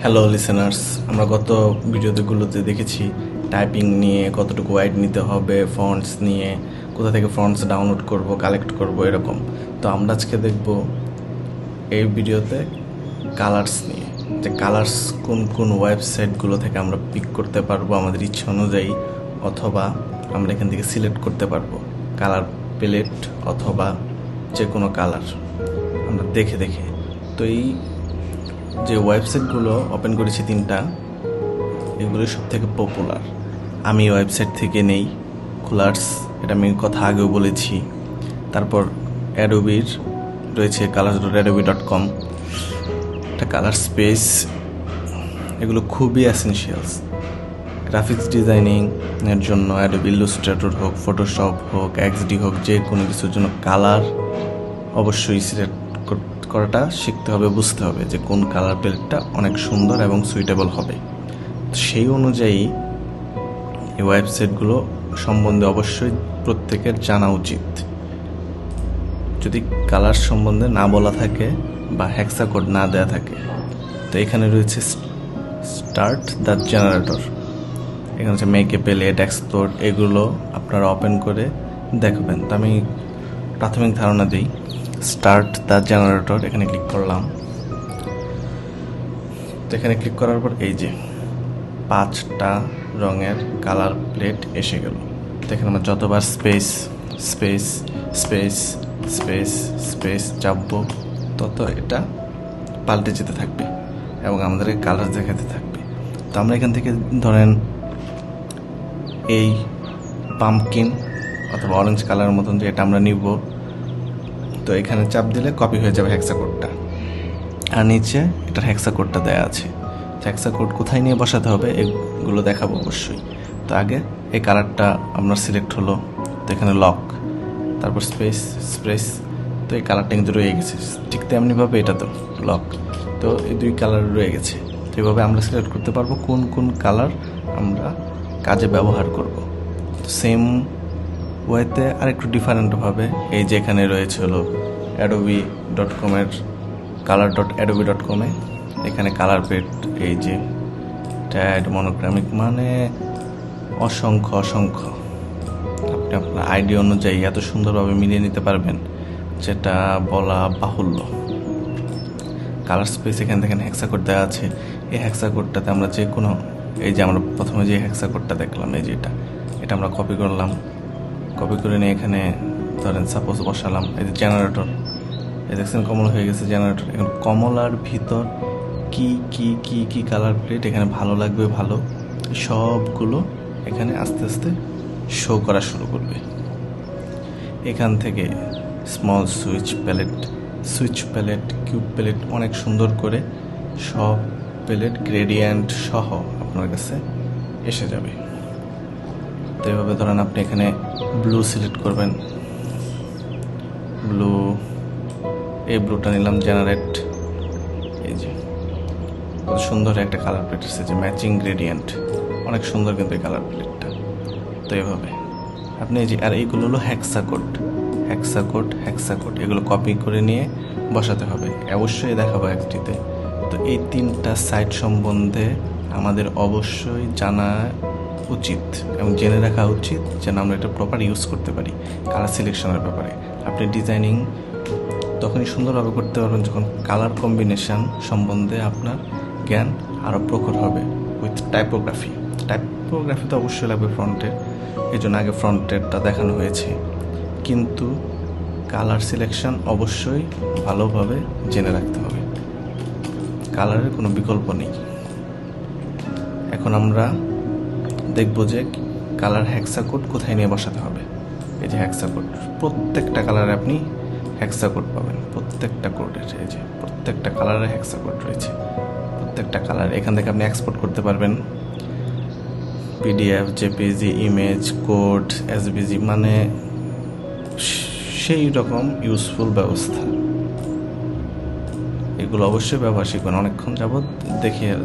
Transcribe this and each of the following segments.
Hello listeners, আমরা গত ভিডিওগুলোতে দেখেছি টাইপিং নিয়ে কতটুকু ওয়াইড নিতে হবে, ফন্টস নিয়ে কোথা থেকে ফন্টস ডাউনলোড করব, কালেক্ট করব, এরকম। তো আমরা আজকে দেখব এই ভিডিওতে কালার্স নিয়ে, যে কালার্স কোন কোন ওয়েবসাইটগুলো থেকে আমরা পিক করতে পারবো আমাদের ইচ্ছা অনুযায়ী, অথবা আমরা এখান থেকে সিলেক্ট করতে পারবো কালার প্যালেট অথবা যে কোনো কালার আমরা দেখে দেখে। তো এই যে ওয়েবসাইটগুলো ওপেন করেছি তিনটা, এগুলো সব থেকে পপুলার। আমি ওয়েবসাইট থেকে নেই কুলার্স, এটা আমি কথা আগেও বলেছি। তারপর অ্যাডোবির রয়েছে colors.adobe.com, একটা কালার স্পেস। এগুলো খুবই এসেনশিয়ালস গ্রাফিক্স ডিজাইনিং এর জন্য। অ্যাডোবি ইলাস্ট্রেটর হোক, ফটোশপ হোক, এক্সডি হোক, যে কোনো কিছুর জন্য কালার অবশ্যই সিলেক্ট করাটা শিখতে হবে, বুঝতে হবে যে কোন কালার প্যালেটটা অনেক সুন্দর এবং সুইটেবল হবে। সেই অনুযায়ী এই ওয়েবসাইটগুলো সম্বন্ধে অবশ্যই প্রত্যেকের জানা উচিত। যদি কালার সম্বন্ধে না বলা থাকে বা হেক্সা কোড না দেয়া থাকে, তো এখানে রয়েছে স্টার্ট দ্য জেনারেটর, এখানে হচ্ছে মেক এ প্যালেট, এক্সপ্লোর, এগুলো আপনারা ওপেন করে দেখবেন। তো আমি প্রাথমিক ধারণা দিই। স্টার্ট দ্য জেনারেটর, এখানে ক্লিক করলাম। তো এখানে ক্লিক করার পর এই যে 5টা রঙের কালার প্লেট এসে গেল। তো এখানে আমরা যতবার space space space space space চাপবো তত এটা পাল্টে যেতে থাকবে এবং আমাদেরকে কালার দেখাতে থাকবে। তো আমরা এখান থেকে ধরেন এই পাম্পকিন অথবা অরেঞ্জ কালার মতন যে এটা আমরা নিব, তো এখানে চাপ দিলে কপি হয়ে যাবে হেক্সা কোডটা, আর নিচে এটার হেক্সা কোডটা দেওয়া আছে। হেক্সা কোড কোথায় নিয়ে বসাতে হবে এগুলো দেখাবো অবশ্যই। তো আগে এই কালারটা আপনার সিলেক্ট হলো, তো এখানে লক, তারপর স্পেস স্পেস, তো এই কালারটা কিন্তু রয়ে গেছে ঠিক তেমনিভাবে এটা তো লক। তো এই 2 কালার রয়ে গেছে। তো এইভাবে আমরা সিলেক্ট করতে পারবো কোন কোন কালার আমরা কাজে ব্যবহার করব। তো সেম ওয়েতে আর একটু ডিফারেন্টভাবে এই যে এখানে রয়েছে হলো adobe.com এর color.adobe.com এ এখানে কালার প্যালেট, এই যে ট্যাড মনোক্রমিক, মানে অসংখ্য অসংখ্য আপনি আপনার আইডিয়া অনুযায়ী এত সুন্দরভাবে মিলিয়ে নিতে পারবেন যেটা বলা বাহুল্য। কালার স্পেস এখানে দেখেন হেক্সা কোড দেওয়া আছে। এই হেক্সা কোডটাতে আমরা যে কোনো, এই যে আমরা প্রথমে যে হেক্সা কোডটা দেখলাম, এই যে এটা আমরা কপি করলাম, কপি করে নিয়ে এখানে ধরেন সাপোজ বসালাম। এই যে জেনারেটর, এই দেখছেন কমলা হয়ে গেছে জেনারেটর। এখন কমলার ভিতর কি কি কি কি কালার প্লেট এখানে ভালো লাগবে, ভালো সবগুলো এখানে আস্তে আস্তে শো করা শুরু করবে। এখান থেকে small switch palette, cube palette, অনেক সুন্দর করে সব প্যালেট গ্রেডিয়েন্ট সহ আপনার কাছে এসে যাবে। তো এভাবে ধরেন আপনি এখানে ব্লু সিলেক্ট করবেন, ব্লু, এই ব্লুটা নিলাম জেনারেট। এই যে কত সুন্দর একটা কালার প্লেট এসেছে, ম্যাচিং গ্রেডিয়েন্ট, অনেক সুন্দর কিন্তু এই কালার প্লেটটা। তো এইভাবে আপনি এই যে, আর এইগুলো হলো হেক্সা কোড, এগুলো কপি করে নিয়ে বসাতে হবে। অবশ্যই দেখাবো এক্সটিতে। তো এই 3টা সাইট সম্বন্ধে আমাদের অবশ্যই জানা উচিত এবং জেনে রাখা উচিত যেন আমরা এটা প্রপার ইউজ করতে পারি। কালার সিলেকশনের ব্যাপারে আপনি ডিজাইনিং তখনই সুন্দরভাবে করতে পারবেন যখন কালার কম্বিনেশন সম্বন্ধে আপনার জ্ঞান আরও প্রখর হবে। উইথ টাইপোগ্রাফি তো অবশ্যই লাগবে ফ্রন্টের, এই জন্য আগে ফ্রন্টেরটা দেখানো হয়েছে, কিন্তু কালার সিলেকশন অবশ্যই ভালোভাবে জেনে রাখতে হবে, কালারের কোনো বিকল্প নেই। এখন আমরা দেখব যে কালার হেক্সা কোড কোথায় নিয়ে বসাতে হবে। এই যে হেক্সা কোড, প্রত্যেকটা কালারে আপনি হেক্সা কোড পাবেন, প্রত্যেকটা কোডের, এই যে প্রত্যেকটা কালারে হেক্সা কোড রয়েছে, প্রত্যেকটা কালার। এখান থেকে আপনি এক্সপোর্ট করতে পারবেন PDF, JPG, image, code, SVG, মানে সেই রকম ইউজফুল ব্যবস্থা। এগুলো অবশ্যই ব্যবহার শিখবেন। অনেকক্ষণ যাবৎ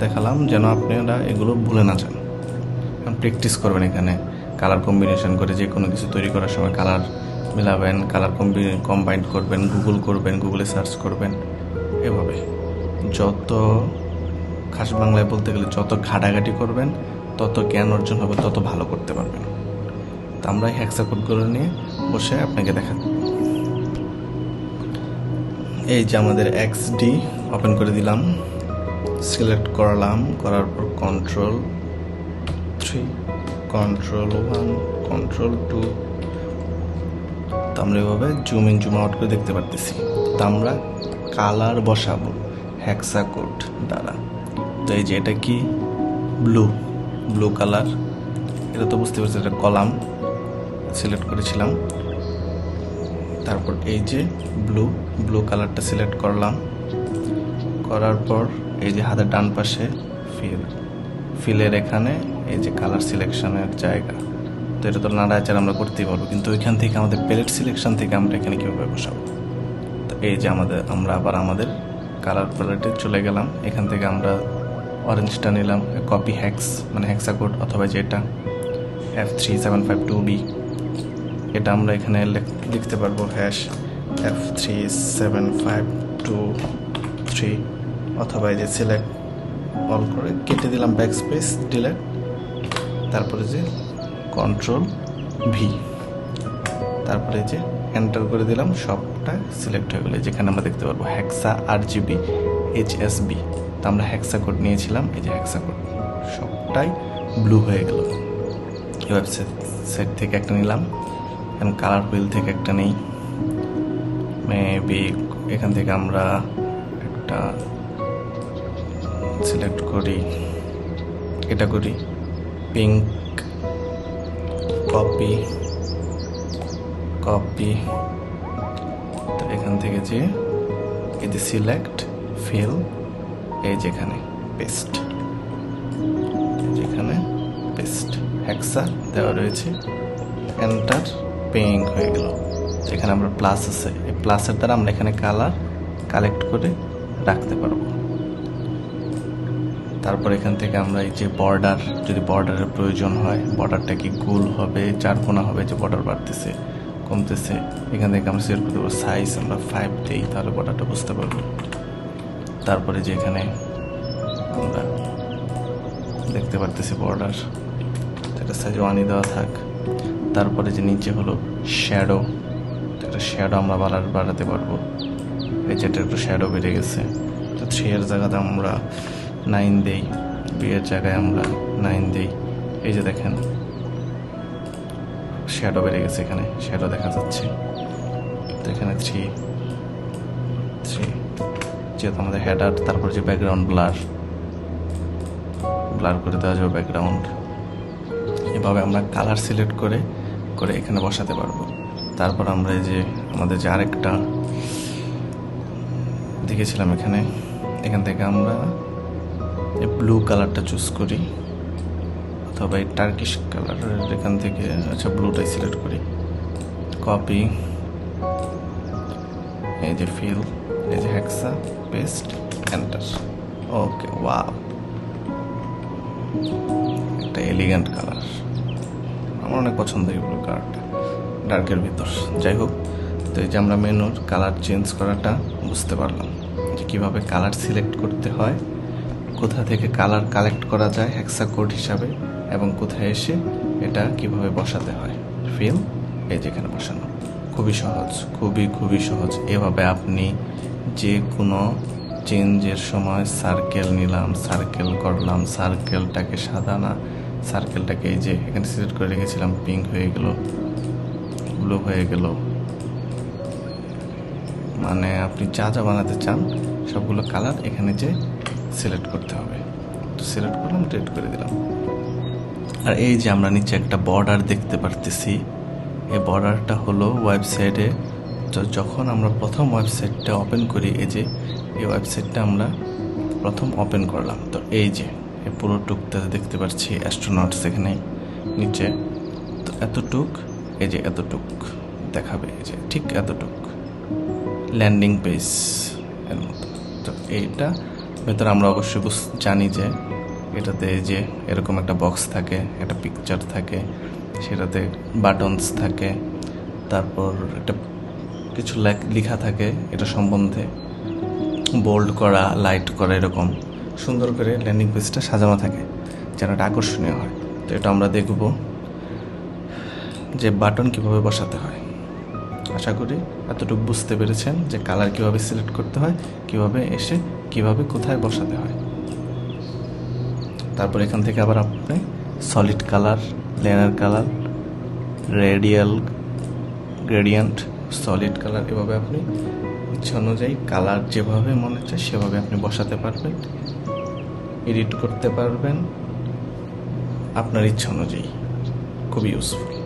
দেখালাম যেন আপনারা এগুলো ভুলে না যান। প্র্যাকটিস করবেন এখানে কালার কম্বিনেশন করে, যে কোনো কিছু তৈরি করার সময় কালার মিলাবেন, কালার কম্বাইন করবেন, গুগলে সার্চ করবেন। এভাবে যত খাস বাংলায় বলতে গেলে যত ঘাটাঘাটি করবেন তত জ্ঞান অর্জন হবে, তত ভালো করতে পারবেন। তো আমরা হেক্সা কোডগুলো নিয়ে বসে আপনাকে দেখাবো। এই যে আমাদের XD ওপেন করে দিলাম, সিলেক্ট করলাম, করার পর Ctrl+3, Ctrl+1, Ctrl+2। তো আমরা এভাবে জুম ইন জুম আউট করে দেখতে পারতেছি। তো আমরা কালার বসাবো হেক্সা কোড দ্বারা। তো এই যে এটা কি ব্লু কালার, এটা তো বুঝতে পারছি এটা কলাম, সিলেক্ট করেছিলাম। তারপর এই যে ব্লু কালারটা সিলেক্ট করলাম, করার পর এই যে হাতের ডান পাশে ফিলের এখানে এই যে কালার সিলেকশনের জায়গা। তো এটা তো নাড়াচাড়া আমরা করতেই পারবো, কিন্তু ওইখান থেকে আমাদের প্যালেট সিলেকশন থেকে আমরা এখানে কীভাবে বসাবো। তো এই যে আমরা আবার আমাদের কালার প্যালেটে চলে গেলাম। এখান থেকে আমরা অরেঞ্জটা নিলাম, কপি মানে হেক্সা কোড, অথবা যেটা F3752B, এটা আমরা এখানে লিখতে পারবো #F3752 3, অথবা এই যে সিলেক্ট অল করে কেটে দিলাম, ব্যাকস্পেস ডিলেট, তারপরে যে Ctrl+V, তারপরে যে এন্টার করে দিলাম, সবটা সিলেক্ট হয়ে গেলো। যেখানে আমরা দেখতে পারবো হেক্সা RGB HSB। তো আমরা হেক্সা কোড নিয়েছিলাম, এই যে হেক্সা কোড সবটাই ব্লু হয়ে গেল। ওয়েবসাইট থেকে একটা নিলাম, এখন কালার হুইল থেকে একটা নেই, মেবি এখান থেকে আমরা একটা সিলেক্ট করি, এটা করি পিঙ্ক, কপি। তো এখান থেকে যে এই যে সিলেক্ট ফিল, এই যেখানে পেস্ট, হেক্সা দেওয়া রয়েছে, এন্টার, পিঙ্ক হয়ে গেল। এখানে আমরা প্লাস আছে, এই প্লাসের দ্বারা আমরা এখানে কালার কালেক্ট করে রাখতে পারবো। তারপর এখান থেকে আমরা এই যে বর্ডার, যদি বর্ডারের প্রয়োজন হয়, বর্ডারটা কি গোল হবে, চারকোনা হবে, যে বর্ডার বাড়তেছে কমতেছে, এখান থেকে আমরা সিলেক্ট করতে পারবো। সাইজ আমরা 5 দিই, তাহলে বর্ডারটা বুঝতে পারবো। তারপরে যে এখানে আমরা দেখতে পারতেছি বর্ডার, এটা সাইজ 1 দেওয়া থাক। তারপরে যে নিচে হলো শ্যাডো, এটা শ্যাডো আমরা বাড়াতে পারবো। এই যেটা একটু শ্যাডো বেড়ে গেছে, তো 3 এর জায়গাতে আমরা 9 দেই, B এর জায়গায় আমরা 9 দেই। এই যে দেখেন শ্যাডো বেড়ে গেছে, এখানে শ্যাডো দেখা যাচ্ছে। তো এখানে 3 যেহেতু আমাদের হেডার। তারপর যে ব্যাকগ্রাউন্ড ব্লার করে দেওয়া যাবে ব্যাকগ্রাউন্ড। এভাবে আমরা কালার সিলেক্ট করে এখানে বসাতে পারবো। তারপর আমরা এই যে আমাদের যে আরেকটা দেখেছিলাম এখান থেকে আমরা এই ব্লু কালারটা চুজ করি, অথবা এই টার্কিশ কালারের এখান থেকে, আচ্ছা ব্লুটাই সিলেক্ট করি, কপি, এই যে ফিল, এই যে হেক্সা, পেস্ট, এন্টার। ওকে, ওয়াও, একটা এলিগেন্ট কালার, আমার অনেক পছন্দ এই ব্লু কালারটা ডার্কের ভিতর। যাই হোক, তো এই যে আমরা মেনুর কালার চেঞ্জ করাটা বুঝতে পারলাম, যে কীভাবে কালার সিলেক্ট করতে হয়, কোথা থেকে কালার কালেক্ট করা যায় হেক্সা কোড হিসাবে, এবং কোথায় এসে এটা কিভাবে বসাতে হয়। ফিল, এই যেখানে বসানো, খুবই সহজ, খুবই সহজ। এভাবে আপনি যে কোনো চেঞ্জের সময় সার্কেল নিলাম, সার্কেল করলাম, সার্কেলটাকে সাদা না, সার্কেলটাকে এই যে এখানে সিলেক্ট করে রেখেছিলাম, পিঙ্ক হয়ে গেল, ব্লু হয়ে গেল, মানে আপনি যা বানাতে চান সবগুলো কালার এখানে যে সিলেক্ট করতে হবে। তো সিলেক্ট করলাম, রেড করে দিলাম। আর এই যে আমরা নিচে একটা বর্ডার দেখতে পারতেছি, এই বর্ডারটা হলো ওয়েবসাইটে যখন আমরা প্রথম ওয়েবসাইটটা ওপেন করি, এই যে এই ওয়েবসাইটটা আমরা প্রথম ওপেন করলাম, তো এই যে এই পুরো টুকটা দেখতে পাচ্ছি অ্যাস্ট্রোনটস এখানে নিচে। তো এতটুক, এই যে এতটুক দেখাবে, এই যে ঠিক এতটুক ল্যান্ডিং পেজ এর মতো। তো এইটা ভেতরে আমরা অবশ্যই জানি যে এটাতে এই যে এরকম একটা বক্স থাকে, একটা পিকচার থাকে, সেটাতে বাটনস থাকে, তারপর একটা কিছু লেখা থাকে এটা সম্বন্ধে, বোল্ড করা, লাইট করা, এরকম সুন্দর করে ল্যান্ডিং পেজটা সাজানো থাকে, যেন এটা আকর্ষণীয় হয়। তো এটা আমরা দেখব যে বাটন কিভাবে বসাতে হয়। আশা করি এতটুকু বুঝতে পেরেছেন যে কালার কিভাবে সিলেক্ট করতে হয়, কিভাবে এসে কিভাবে কোথায় বসাতে হয়। তারপর এখান থেকে আবার আপনি solid colour, layer colour, radial, gradient, solid colour, এভাবে আপনি ইচ্ছা অনুযায়ী কালার যেভাবে মনে চায় সেভাবে আপনি বসাতে পারবেন, এডিট করতে পারবেন আপনার ইচ্ছা অনুযায়ী। খুবই ইউজফুল।